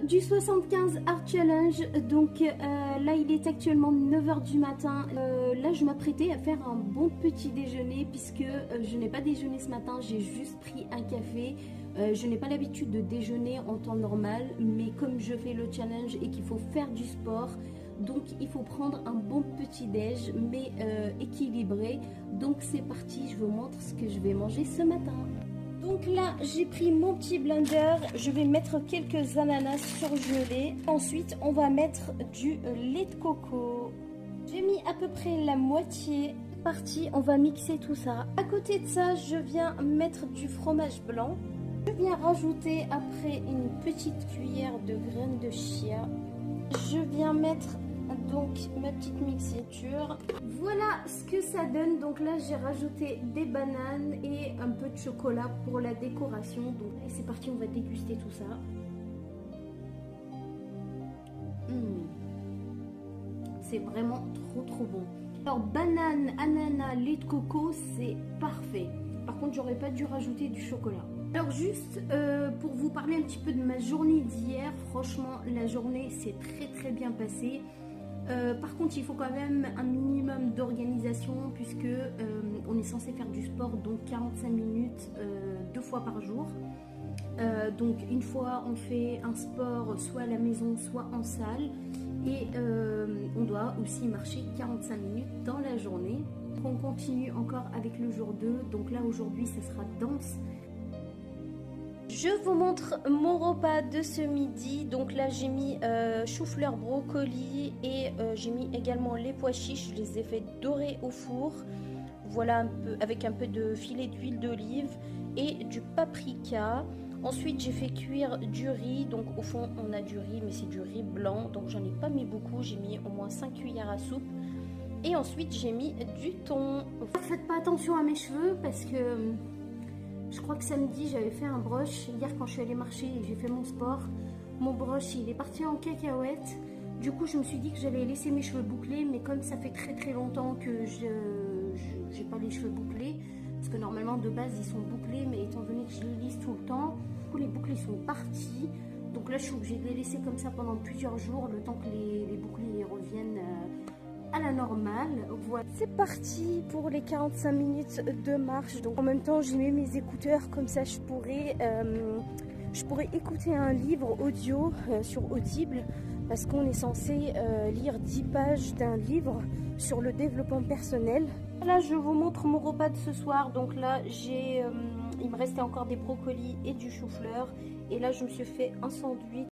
Du 75 Art Challenge. Donc là il est actuellement 9h du matin. Là je m'apprêtais à faire un bon petit déjeuner puisque je n'ai pas déjeuné ce matin, j'ai juste pris un café. Je n'ai pas l'habitude de déjeuner en temps normal, mais comme je fais le challenge et qu'il faut faire du sport, donc il faut prendre un bon petit déj mais équilibré. Donc c'est parti, je vous montre ce que je vais manger ce matin. Donc là, j'ai pris mon petit blender. Je vais mettre quelques ananas surgelés. Ensuite, on va mettre du lait de coco. J'ai mis à peu près la moitié. Parti, on va mixer tout ça. À côté de ça, je viens mettre du fromage blanc. Je viens rajouter après une petite cuillère de graines de chia. Je viens mettre donc ma petite mixture. Voilà ce que ça donne. Donc là j'ai rajouté des bananes et un peu de chocolat pour la décoration. Donc c'est parti, on va déguster tout ça. C'est vraiment trop bon. Alors banane, ananas, lait de coco, c'est parfait. Par contre j'aurais pas dû rajouter du chocolat. Alors juste pour vous parler un petit peu de ma journée d'hier, franchement la journée s'est très bien passée. Par contre il faut quand même un minimum d'organisation puisque on est censé faire du sport donc 45 minutes 2 fois par jour. Donc une fois on fait un sport soit à la maison soit en salle et on doit aussi marcher 45 minutes dans la journée. On continue encore avec le jour 2, donc là aujourd'hui ça sera danse. Je vous montre mon repas de ce midi. Donc là j'ai mis chou-fleur, brocoli et j'ai mis également les pois chiches. Je les ai fait dorer au four. Voilà, un peu avec un peu de filet d'huile d'olive et du paprika. Ensuite j'ai fait cuire du riz. Donc au fond on a du riz mais c'est du riz blanc. Donc j'en ai pas mis beaucoup. J'ai mis au moins 5 cuillères à soupe. Et ensuite j'ai mis du thon. Faites pas attention à mes cheveux parce que... Je crois que samedi j'avais fait un brush, hier quand je suis allée marcher et j'ai fait mon sport, mon brush il est parti en cacahuète. Du coup je me suis dit que j'allais laisser mes cheveux bouclés, mais comme ça fait très longtemps que j'ai pas les cheveux bouclés, parce que normalement de base ils sont bouclés, mais étant donné que je les lisse tout le temps, du coup les boucles sont partis. Donc là je suis obligée de les laisser comme ça pendant plusieurs jours, le temps que les boucles reviennent à la normale. Voilà, c'est parti pour les 45 minutes de marche. Donc en même temps j'ai mis mes écouteurs, comme ça je pourrais écouter un livre audio sur Audible, parce qu'on est censé lire 10 pages d'un livre sur le développement personnel. Là je vous montre mon repas de ce soir. Donc là il me restait encore des brocolis et du chou-fleur, et là je me suis fait un sandwich